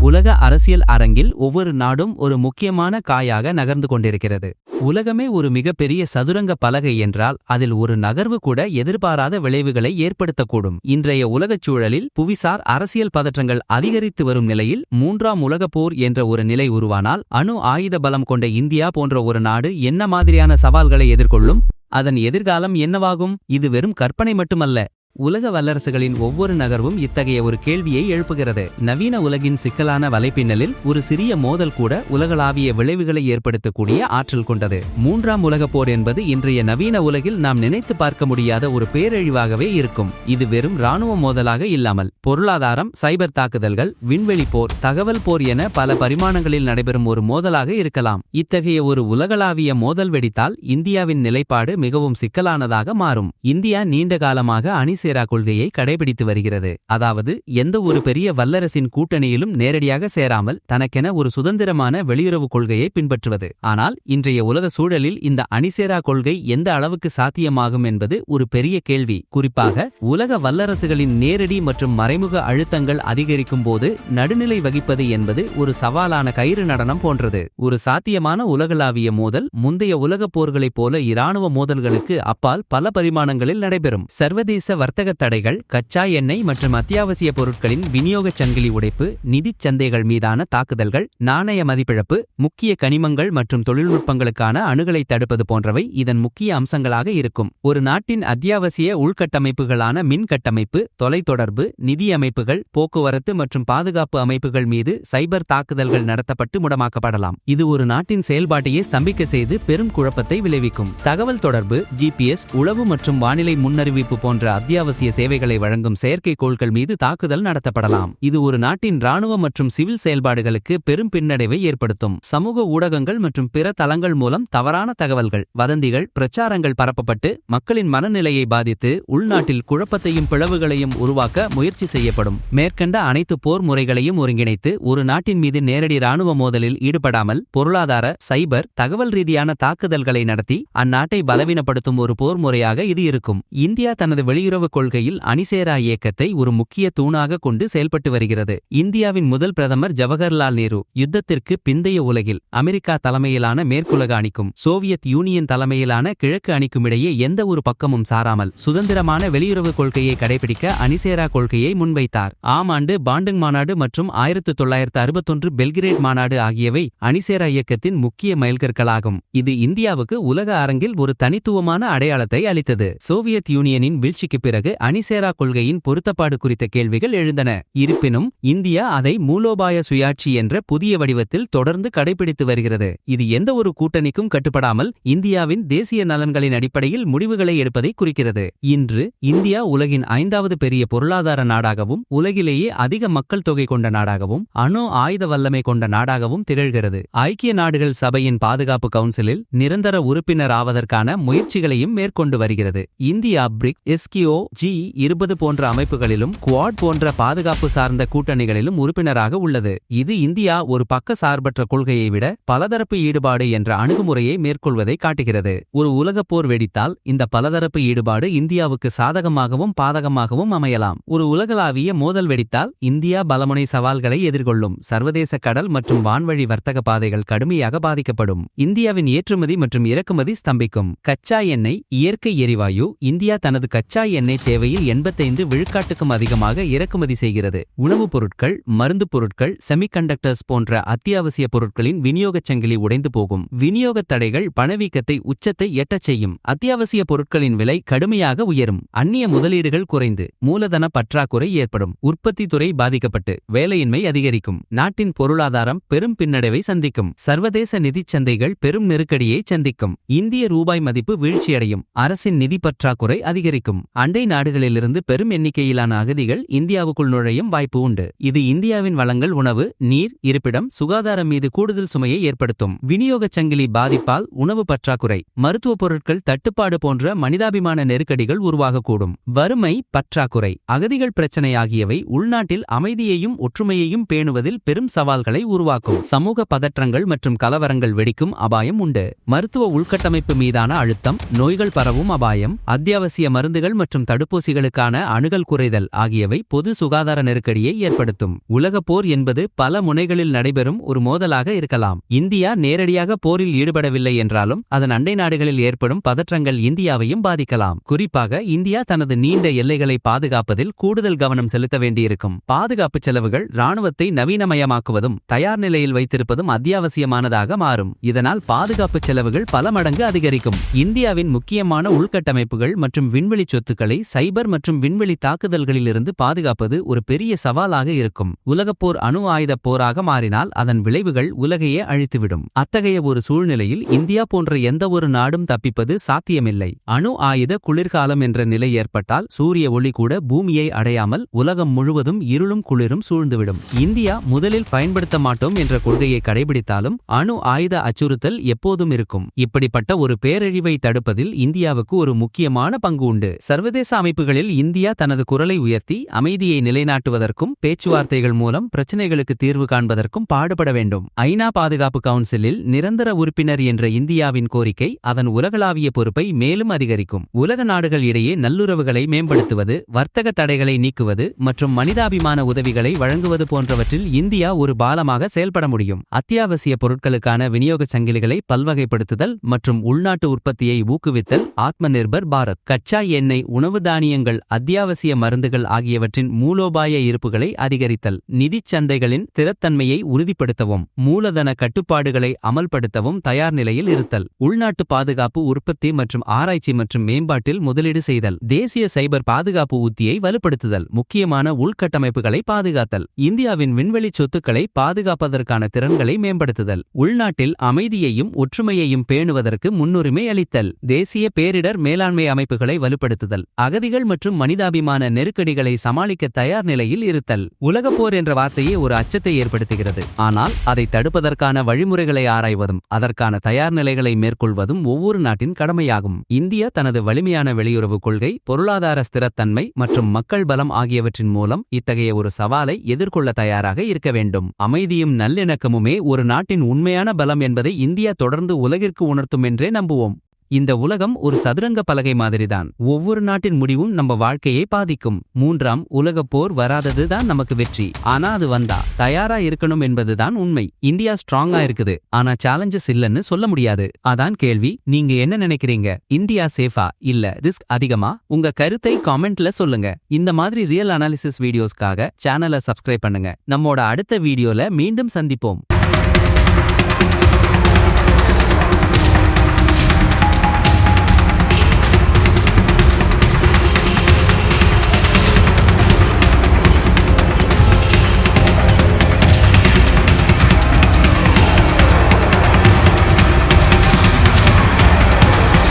உலக அரசியல் அரங்கில் ஒவ்வொரு நாடும் ஒரு முக்கியமான காயாக நகர்ந்து கொண்டிருக்கிறது. உலகமே ஒரு மிகப்பெரிய சதுரங்க பலகை என்றால் அதில் ஒரு நகர்வு கூட எதிர்பாராத விளைவுகளை ஏற்படுத்தக்கூடும். இன்றைய உலகச் சூழலில் புவிசார் அரசியல் பதற்றங்கள் அதிகரித்து வரும் நிலையில் 3ஆம் உலகப் போர் என்ற ஒரு நிலை உருவானால் அணு ஆயுத பலம் கொண்ட இந்தியா போன்ற ஒரு நாடு என்ன மாதிரியான சவால்களை எதிர்கொள்ளும்? அதன் எதிர்காலம் என்னவாகும்? இது வெறும் கற்பனை மட்டுமல்ல. உலக வல்லரசுகளின் ஒவ்வொரு நகர்வும் இத்தகைய ஒரு கேள்வியை எழுப்புகிறது. நவீன உலகின் சிக்கலான வலைப்பின்னலில் ஒரு சிறிய மோதல் கூட உலகளாவிய விளைவுகளை ஏற்படுத்தக்கூடிய ஆற்றல் கொண்டது. 3ஆம் உலகப் போர் என்பது இன்றைய நவீன உலகில் நாம் நினைத்து பார்க்க முடியாத ஒரு பேரழிவாகவே இருக்கும். இது வெறும் இராணுவ மோதலாக இல்லாமல் பொருளாதாரம், சைபர் தாக்குதல்கள், விண்வெளி போர், தகவல் போர் என பல பரிமாணங்களில் நடைபெறும் ஒரு மோதலாக இருக்கலாம். இத்தகைய ஒரு உலகளாவிய மோதல் வெடித்தால் இந்தியாவின் நிலைப்பாடு மிகவும் சிக்கலானதாக மாறும். இந்தியா நீண்ட காலமாக அணிசேரா கொள்கையை கடைபிடித்து வருகிறது. அதாவது எந்த ஒரு பெரிய வல்லரசின் கூட்டணியிலும் நேரடியாக சேராமல் தனக்கென ஒரு சுதந்திரமான வெளியுறவு கொள்கையை பின்பற்றுவது. ஆனால் இன்றைய உலக சூழலில் இந்த அணிசேரா கொள்கை எந்த அளவுக்கு சாத்தியமாகும் என்பது ஒரு பெரிய கேள்வி. குறிப்பாக உலக வல்லரசுகளின் நேரடி மற்றும் மறைமுக அழுத்தங்கள் அதிகரிக்கும் போது நடுநிலை வகிப்பது என்பது ஒரு சவாலான கயிறு நடனம் போன்றது. ஒரு சாத்தியமான உலகளாவிய மோதல் முந்தைய உலகப் போர்களைப் போல இராணுவ மோதல்களுக்கு அப்பால் பல பரிமாணங்களில் நடைபெறும். சர்வதேச வர்த்தக தடைகள், கச்சா எண்ணெய் மற்றும் அத்தியாவசிய பொருட்களின் விநியோக சங்கிலி உடைப்பு, நிதிச் சந்தைகள் மீதான தாக்குதல்கள், நாணய மதிப்பிழப்பு, முக்கிய கனிமங்கள் மற்றும் தொழில்நுட்பங்களுக்கான அணுகலை தடுப்பது போன்றவை இதன் முக்கிய அம்சங்களாக இருக்கும். ஒரு நாட்டின் அத்தியாவசிய உள்கட்டமைப்புகளான மின் கட்டமைப்பு, தொலைத்தொடர்பு, நிதி அமைப்புகள், போக்குவரத்து மற்றும் பாதுகாப்பு அமைப்புகள் மீது சைபர் தாக்குதல்கள் நடத்தப்பட்டு முடமாக்கப்படலாம். இது ஒரு நாட்டின் செயல்பாட்டையே ஸ்தம்பிக்க செய்து பெரும் குழப்பத்தை விளைவிக்கும். தகவல் தொடர்பு, ஜிபிஎஸ், உளவு மற்றும் வானிலை முன்னறிவிப்பு போன்ற அத்தியாவசிய சேவைகளை வழங்கும் செயற்கைக்கோள்கள் மீது தாக்குதல் நடத்தப்படலாம். இது ஒரு நாட்டின் இராணுவ மற்றும் சிவில் செயல்பாடுகளுக்கு பெரும் பின்னடைவை ஏற்படுத்தும். சமூக ஊடகங்கள் மற்றும் பிற தளங்கள் மூலம் தவறான தகவல்கள், வதந்திகள், பிரச்சாரங்கள் பரப்பப்பட்டு மக்களின் மனநிலையை பாதித்து உள்நாட்டில் குழப்பத்தையும் பிளவுகளையும் உருவாக்க முயற்சி செய்யப்படும். மேற்கண்ட அனைத்து போர் முறைகளையும் ஒருங்கிணைத்து ஒரு நாட்டின் மீது நேரடி இராணுவ மோதலில் ஈடுபடாமல் பொருளாதார, சைபர், தகவல் ரீதியான தாக்குதல்களை நடத்தி அந்நாட்டை பலவீனப்படுத்தும் ஒரு போர் முறையாக இது இருக்கும். இந்தியா தனது வெளியுறவு கொள்கையில் அணிசேரா இயக்கத்தை ஒரு முக்கிய தூணாக கொண்டு செயல்பட்டு வருகிறது. இந்தியாவின் முதல் பிரதமர் ஜவஹர்லால் நேரு யுத்தத்திற்கு பிந்தைய உலகில் அமெரிக்கா தலைமையிலான மேற்குலக அணிக்கும் சோவியத் யூனியன் தலைமையிலான கிழக்கு அணிக்கும் இடையே எந்த ஒரு பக்கமும் சாராமல் சுதந்திரமான வெளியுறவு கொள்கையை கடைபிடிக்க அணிசேரா கொள்கையை முன்வைத்தார். ஆம் ஆண்டு பாண்டிங் மாநாடு மற்றும் 1961 பெல்கிரேட் மாநாடு ஆகியவை அணிசேரா இயக்கத்தின் முக்கிய மைல்கற்களாகும். இது இந்தியாவுக்கு உலக அரங்கில் ஒரு தனித்துவமான அடையாளத்தை அளித்தது. சோவியத் யூனியனின் வீழ்ச்சிக்கு பிறகு அணிசேரா கொள்கையின் பொருத்தப்பாடு குறித்த கேள்விகள் எழுந்தன. இருப்பினும் இந்தியா அதை மூலோபாய சுயாட்சி என்ற புதிய வடிவத்தில் தொடர்ந்து கடைபிடித்து வருகிறது. இது எந்த ஒரு கூட்டணிக்கும் கட்டுப்படாமல் இந்தியாவின் தேசிய நலன்களின் அடிப்படையில் முடிவுகளை எடுப்பதை குறிக்கிறது. இன்று இந்தியா உலகின் 5வது பெரிய பொருளாதார நாடாகவும் உலகிலேயே அதிக மக்கள் தொகை கொண்ட நாடாகவும் அணு ஆயுத வல்லமை கொண்ட நாடாகவும் திகழ்கிறது. ஐக்கிய நாடுகள் சபையின் பாதுகாப்பு கவுன்சிலில் நிரந்தர உறுப்பினர் ஆவதற்கான முயற்சிகளையும் மேற்கொண்டு வருகிறது. இந்தியா பிரிக்ஸ், எஸ்கிஓ, G20 போன்ற அமைப்புகளிலும் குவாட் போன்ற பாதுகாப்பு சார்ந்த கூட்டணிகளிலும் உறுப்பினராக உள்ளது. இது இந்தியா ஒரு பக்க சார்பற்ற கொள்கையை விட பலதரப்பு ஈடுபாடு என்ற அணுகுமுறையை மேற்கொள்வதை காட்டுகிறது. ஒரு உலகப் போர் வெடித்தால் இந்த பலதரப்பு ஈடுபாடு இந்தியாவுக்கு சாதகமாகவும் பாதகமாகவும் அமையலாம். ஒரு உலகளாவிய மோதல் வெடித்தால் இந்தியா பலமுனை சவால்களை எதிர்கொள்ளும். சர்வதேச கடல் மற்றும் வான்வழி வர்த்தக பாதைகள் கடுமையாக பாதிக்கப்படும். இந்தியாவின் ஏற்றுமதி மற்றும் இறக்குமதி ஸ்தம்பிக்கும். கச்சா எண்ணெய், இயற்கை எரிவாயு. இந்தியா தனது கச்சா எண்ணெய் தேவையில் 85 விழுக்காட்டுக்கும் அதிகமாக இறக்குமதி செய்கிறது. உணவுப் பொருட்கள், மருந்து பொருட்கள், செமிகண்டக்டர்ஸ் போன்ற அத்தியாவசிய பொருட்களின் விநியோகச் சங்கிலி உடைந்து போகும். விநியோகத் தடைகள் பணவீக்கத்தை உச்சத்தை எட்டச் செய்யும். அத்தியாவசிய பொருட்களின் விலை கடுமையாக உயரும். அந்நிய முதலீடுகள் குறைந்து மூலதன பற்றாக்குறை ஏற்படும். உற்பத்தி துறை பாதிக்கப்பட்டு வேலையின்மை அதிகரிக்கும். நாட்டின் பொருளாதாரம் பெரும் பின்னடைவை சந்திக்கும். சர்வதேச நிதிச் சந்தைகள் பெரும் நெருக்கடியை சந்திக்கும். இந்திய ரூபாய் மதிப்பு வீழ்ச்சியடையும். அரசின் நிதி பற்றாக்குறை அதிகரிக்கும். அண்டை நாடுகளிலிருந்து பெரும் எண்ணிக்கையிலான அகதிகள் இந்தியாவுக்குள் நுழையும் வாய்ப்பு உண்டு. இது இந்தியாவின் வளங்கள், உணவு, நீர், இருப்பிடம், சுகாதாரம் மீது கூடுதல் சுமையை ஏற்படுத்தும். விநியோகச் சங்கிலி பாதிப்பால் உணவு பற்றாக்குறை, மருத்துவ பொருட்கள் தட்டுப்பாடு போன்ற மனிதாபிமான நெருக்கடிகள் உருவாகக்கூடும். வறுமை, பற்றாக்குறை, அகதிகள் பிரச்சனை ஆகியவை உள்நாட்டில் அமைதியையும் ஒற்றுமையையும் பேணுவதில் பெரும் சவால்களை உருவாக்கும். சமூக பதற்றங்கள் மற்றும் கலவரங்கள் வெடிக்கும் அபாயம் உண்டு. மருத்துவ உள்கட்டமைப்பு மீதான அழுத்தம், நோய்கள் பரவும் அபாயம், அத்தியாவசிய மருந்துகள் மற்றும் தடுப்பூசிகளுக்கான அணுகல் குறைதல் ஆகியவை பொது சுகாதார நெருக்கடியை ஏற்படுத்தும். உலகப் போர் என்பது பல முனைகளில் நடைபெறும் ஒரு மோதலாக இருக்கலாம். இந்தியா நேரடியாக போரில் ஈடுபடவில்லை என்றாலும் அதன் அண்டை நாடுகளில் ஏற்படும் பதற்றங்கள் இந்தியாவையும் பாதிக்கலாம். குறிப்பாக இந்தியா தனது நீண்ட எல்லைகளை பாதுகாப்பதில் கூடுதல் கவனம் செலுத்த வேண்டியிருக்கும். பாதுகாப்பு செலவுகள் இராணுவத்தை நவீனமயமாக்குவதும் தயார் நிலையில் வைத்திருப்பதும் அத்தியாவசியமானதாக மாறும். இதனால் பாதுகாப்பு செலவுகள் பல மடங்கு அதிகரிக்கும். இந்தியாவின் முக்கியமான உள்கட்டமைப்புகள் மற்றும் விண்வெளி சொத்துக்களை சைபர் மற்றும் விண்வெளி தாக்குதல்களிலிருந்து பாதுகாப்பது ஒரு பெரிய சவாலாக இருக்கும். உலகப்போர் அணு ஆயுத போராக மாறினால் அதன் விளைவுகள் உலகையே அழித்துவிடும். அத்தகைய ஒரு சூழ்நிலையில் இந்தியா போன்ற எந்த ஒரு நாடும் தப்பிப்பது சாத்தியமில்லை. அணு ஆயுத குளிர்காலம் என்ற நிலை ஏற்பட்டால் சூரிய ஒளி கூட பூமியை அடையாமல் உலகம் முழுவதும் இருளும் குளிரும் சூழ்ந்துவிடும். இந்தியா முதலில் பயன்படுத்த மாட்டோம் என்ற கொள்கையை கடைபிடித்தாலும் அணு ஆயுத அச்சுறுத்தல் எப்போதும் இருக்கும். இப்படிப்பட்ட ஒரு பேரழிவை தடுப்பதில் இந்தியாவுக்கு ஒரு முக்கியமான பங்கு உண்டு. சர்வதேச அமைப்புகளில் இந்தியா தனது குரலை உயர்த்தி அமைதியை நிலைநாட்டுவதற்கும் பேச்சுவார்த்தைகள் மூலம் பிரச்சினைகளுக்கு தீர்வு காண்பதற்கும் பாடுபட வேண்டும். ஐநா பாதுகாப்பு கவுன்சிலில் நிரந்தர உறுப்பினர் என்ற இந்தியாவின் கோரிக்கை அதன் உலகளாவிய பொறுப்பை மேலும் அதிகரிக்கும். உலக நாடுகள் இடையே நல்லுறவுகளை மேம்படுத்துவது, வர்த்தக தடைகளை நீக்குவது மற்றும் மனிதாபிமான உதவிகளை வழங்குவது போன்றவற்றில் இந்தியா ஒரு பாலமாக செயல்பட முடியும். அத்தியாவசிய பொருட்களுக்கான விநியோக சங்கிலிகளை பல்வகைப்படுத்துதல் மற்றும் உள்நாட்டு உற்பத்தியை ஊக்குவித்தல், ஆத்ம நிர்பர் பாரத், கச்சா எண்ணெய், உணவு தானியங்கள், அத்தியாவசிய மருந்துகள் ஆகியவற்றின் மூலோபாய இருப்புகளை அதிகரித்தல், நிதிச் சந்தைகளின் ஸ்திரத்தன்மையை உறுதிப்படுத்தவும், மூலதன கட்டுப்பாடுகளை அமல்படுத்தவும் தயார் நிலையில் இருத்தல், உள்நாட்டு பாதுகாப்பு உற்பத்தி மற்றும் ஆராய்ச்சி மற்றும் மேம்பாட்டில் முதலீடு செய்தல், தேசிய சைபர் பாதுகாப்பு உத்தியை வலுப்படுத்துதல், முக்கியமான உள்கட்டமைப்புகளை பாதுகாத்தல், இந்தியாவின் விண்வெளி சொத்துக்களை பாதுகாப்பதற்கான திறன்களை மேம்படுத்துதல், உள்நாட்டில் அமைதியையும் ஒற்றுமையையும் பேணுவதற்கு முன்னுரிமை அளித்தல், தேசிய பேரிடர் மேலாண்மை அமைப்புகளை வலுப்படுத்துதல், அகதிகள் மற்றும் மனிதாபிமான நெருக்கடிகளை சமாளிக்க தயார் நிலையில் இருத்தல். உலகப்போர் என்ற வார்த்தையே ஒரு அச்சத்தை ஏற்படுத்துகிறது. ஆனால் அதை தடுப்பதற்கான வழிமுறைகளை ஆராய்வதும் அதற்கான தயார் நிலைகளை மேற்கொள்வதும் ஒவ்வொரு நாட்டின் கடமையாகும். இந்தியா தனது வலிமையான வெளியுறவு கொள்கை, பொருளாதார ஸ்திரத்தன்மை மற்றும் மக்கள் பலம் ஆகியவற்றின் மூலம் இத்தகைய ஒரு சவாலை எதிர்கொள்ள தயாராக இருக்க வேண்டும். அமைதியும் நல்லிணக்கமுமே ஒரு நாட்டின் உண்மையான பலம் என்பதை இந்தியா தொடர்ந்து உலகிற்கு உணர்த்தும் என்றே நம்புவோம். இந்த உலகம் ஒரு சதுரங்க பலகை மாதிரிதான். ஒவ்வொரு நாட்டின் முடிவும் நம்ம வாழ்க்கையை பாதிக்கும். மூன்றாம் உலகப் போர் வராதது தான் நமக்கு வெற்றி. ஆனா அது வந்தா தயாரா இருக்கணும் என்பதுதான் உண்மை. இந்தியா ஸ்ட்ராங்கா இருக்குது, ஆனா சேலஞ்சஸ் இல்லன்னு சொல்ல முடியாது. அதான் கேள்வி. நீங்க என்ன நினைக்கிறீங்க? இந்தியா சேஃபா இல்ல ரிஸ்க் அதிகமா? உங்க கருத்தை காமெண்ட்ல சொல்லுங்க. இந்த மாதிரி ரியல் அனாலிசிஸ் வீடியோஸ்க்காக சேனலை சப்ஸ்கிரைப் பண்ணுங்க. நம்மோட அடுத்த வீடியோல மீண்டும் சந்திப்போம்.